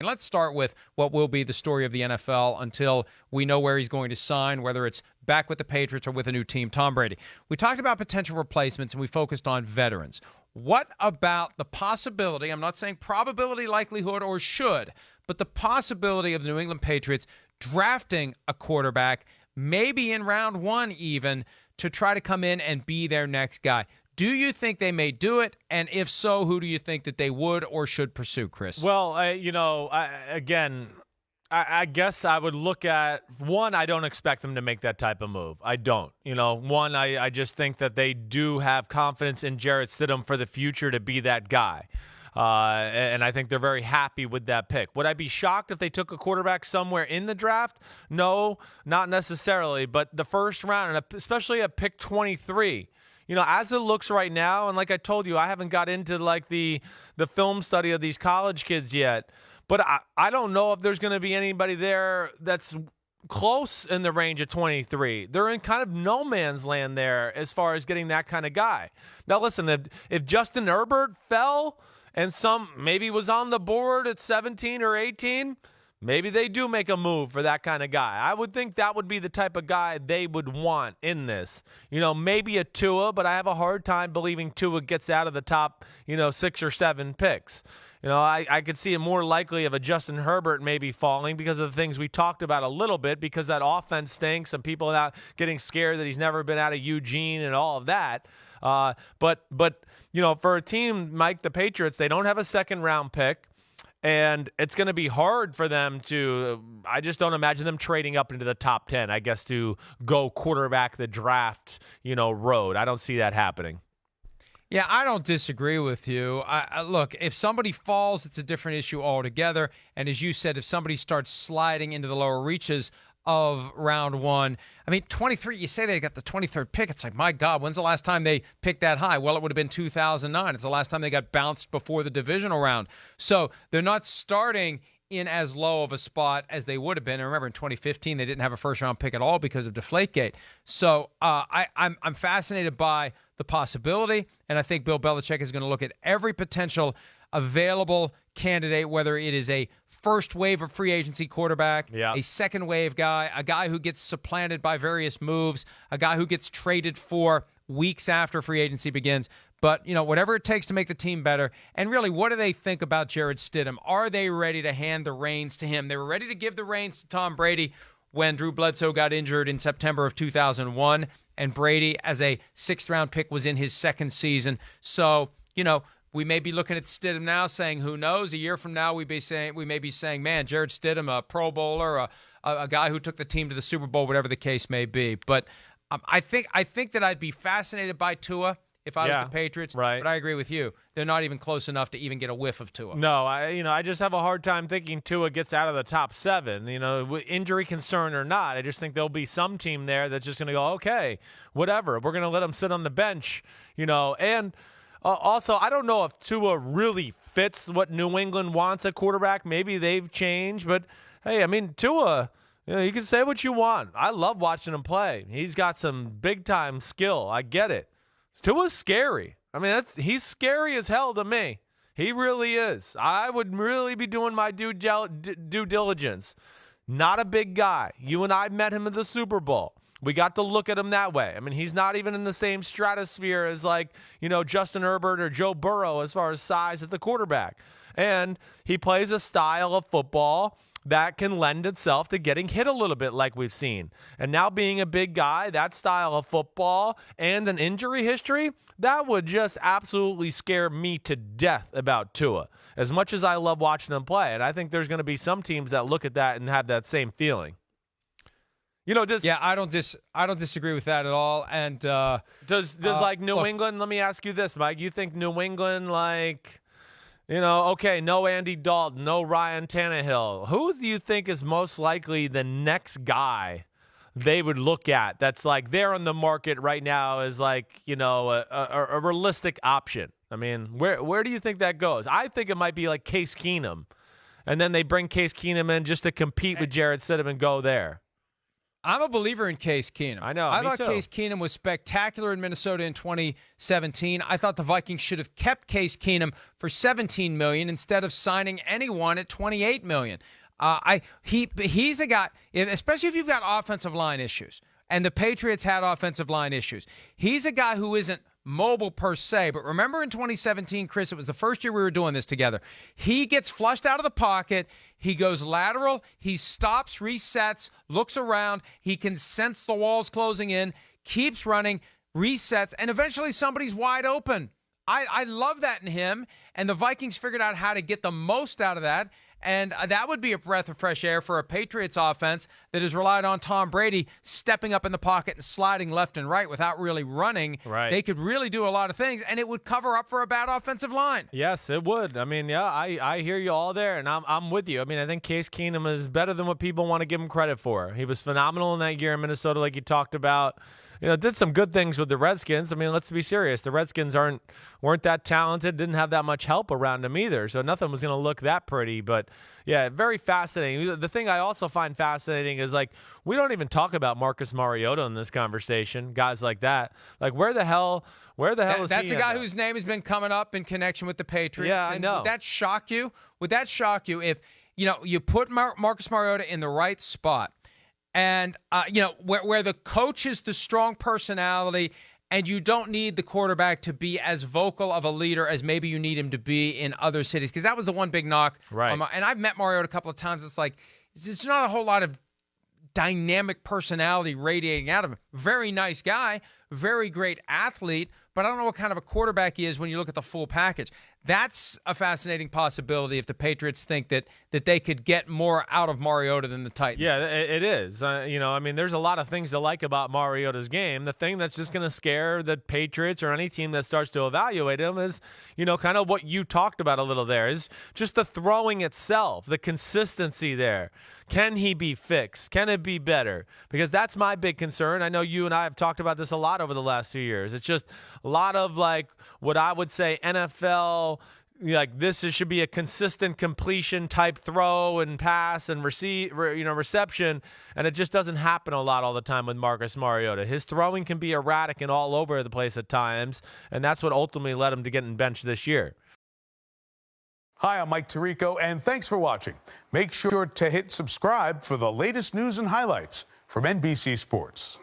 And let's start with what will be the story of the NFL until we know where he's going to sign, whether it's back with the Patriots or with a new team, Tom Brady. We talked about potential replacements, and we focused on veterans. What about the possibility, I'm not saying probability, likelihood, or should, but the possibility of the New England Patriots drafting a quarterback, maybe in round one even, to try to come in and be their next guy? Do you think they may do it? And if so, who do you think that they would or should pursue, Chris? Well, I guess I would look at, one, I don't expect them to make that type of move. I don't. One, I just think that they do have confidence in Jarrett Stidham for the future to be that guy. And I think they're very happy with that pick. Would I be shocked if they took a quarterback somewhere in the draft? No, not necessarily. But the first round, and especially at pick 23, as it looks right now, and like I told you, I haven't got into like the film study of these college kids yet, but I don't know if there's going to be anybody there that's close in the range of 23. They're in kind of no man's land there as far as getting that kind of guy. Now, listen, if Justin Herbert fell and maybe was on the board at 17 or 18, maybe they do make a move for that kind of guy. I would think that would be the type of guy they would want in this. Maybe a Tua, but I have a hard time believing Tua gets out of the top, 6 or 7 picks. I could see it more likely of a Justin Herbert maybe falling because of the things we talked about a little bit, because that offense stinks and people are getting scared that he's never been out of Eugene and all of that. But for a team, Mike, the Patriots, they don't have a second-round pick. And it's going to be hard for them I just don't imagine them trading up into the top 10, I guess, to go quarterback the draft, road. I don't see that happening. Yeah, I don't disagree with you. Look, if somebody falls, it's a different issue altogether. And as you said, if somebody starts sliding into the lower reaches of round one, 23, you say they got the 23rd pick. It's like, my God, when's the last time they picked that high? Well, it would have been 2009. It's the last time they got bounced before the divisional round. So they're not starting in as low of a spot as they would have been. And remember, in 2015, they didn't have a first-round pick at all because of Deflategate. So I'm fascinated by the possibility, and I think Bill Belichick is going to look at every potential available candidate, whether it is a first wave of free agency quarterback, a second wave guy, a guy who gets supplanted by various moves, a guy who gets traded for weeks after free agency begins. But, whatever it takes to make the team better. And really, what do they think about Jarrett Stidham? Are they ready to hand the reins to him? They were ready to give the reins to Tom Brady when Drew Bledsoe got injured in September of 2001, and Brady, as a sixth-round pick, was in his second season. So, we may be looking at Stidham now saying, who knows? A year from now, we may be saying, man, Jarrett Stidham, a Pro Bowler, a guy who took the team to the Super Bowl, whatever the case may be. But I think that I'd be fascinated by Tua if I was the Patriots. Right. But I agree with you. They're not even close enough to even get a whiff of Tua. No, I just have a hard time thinking Tua gets out of the top 7, injury concern or not. I just think there'll be some team there that's just going to go, okay, whatever. We're going to let him sit on the bench, and also, I don't know if Tua really fits what New England wants at quarterback. Maybe they've changed, but hey, Tua, you can say what you want. I love watching him play. He's got some big-time skill. I get it. Tua's scary. He's scary as hell to me. He really is. I would really be doing my due diligence. Not a big guy. You and I met him at the Super Bowl. We got to look at him that way. He's not even in the same stratosphere as Justin Herbert or Joe Burrow as far as size at the quarterback. And he plays a style of football that can lend itself to getting hit a little bit like we've seen. And now being a big guy, that style of football and an injury history, that would just absolutely scare me to death about Tua, as much as I love watching him play. And I think there's going to be some teams that look at that and have that same feeling. I don't disagree with that at all. And does New England? Let me ask you this, Mike. You think New England, okay, no Andy Dalton, no Ryan Tannehill. Who do you think is most likely the next guy they would look at that's they're on the market right now as a realistic option? Where do you think that goes? I think it might be like Case Keenum, and then they bring Case Keenum in just to compete with Jarrett Stidham and go there. I'm a believer in Case Keenum. I know. I me thought too. Case Keenum was spectacular in Minnesota in 2017. I thought the Vikings should have kept Case Keenum for $17 million instead of signing anyone at $28 million. He's a guy, especially if you've got offensive line issues, and the Patriots had offensive line issues. He's a guy who isn't mobile per se, but remember in 2017, Chris, it was the first year we were doing this together. He gets flushed out of the pocket. He goes lateral. He stops, resets, looks around. He can sense the walls closing in, keeps running, resets, and eventually somebody's wide open. I love that in him, and the Vikings figured out how to get the most out of that. And that would be a breath of fresh air for a Patriots offense that has relied on Tom Brady stepping up in the pocket and sliding left and right without really running. Right. They could really do a lot of things, and it would cover up for a bad offensive line. Yes, it would. I mean, yeah, I hear you all there, and I'm with you. I mean, I think Case Keenum is better than what people want to give him credit for. He was phenomenal in that year in Minnesota, like you talked about. Did some good things with the Redskins. I mean, let's be serious. The Redskins weren't that talented, didn't have that much help around them either, so nothing was going to look that pretty. But, yeah, very fascinating. The thing I also find fascinating is, like, we don't even talk about Marcus Mariota in this conversation, guys like that. Like, where the hell is he? That's a guy whose name has been coming up in connection with the Patriots. Yeah, I know. Would that shock you? Would that shock you if, you put Marcus Mariota in the right spot? And, where the coach is the strong personality and you don't need the quarterback to be as vocal of a leader as maybe you need him to be in other cities. Because that was the one big knock. Right. And I've met Mariota a couple of times. It's like, there's not a whole lot of dynamic personality radiating out of him. Very nice guy, very great athlete, but I don't know what kind of a quarterback he is when you look at the full package. That's a fascinating possibility if the Patriots think that they could get more out of Mariota than the Titans. Yeah, it is. I mean, there's a lot of things to like about Mariota's game. The thing that's just going to scare the Patriots or any team that starts to evaluate him is, kind of what you talked about a little there, is just the throwing itself, the consistency there. Can he be fixed? Can it be better? Because that's my big concern. I know you and I have talked about this a lot over the last 2 years. It's just a lot of, like, what I would say NFL, like, this should be a consistent completion type throw and pass and reception, and it just doesn't happen a lot all the time with Marcus Mariota. His throwing can be erratic and all over the place at times, and that's what ultimately led him to getting benched this year. Hi, I'm Mike Tirico, and thanks for watching. Make sure to hit subscribe for the latest news and highlights from NBC Sports.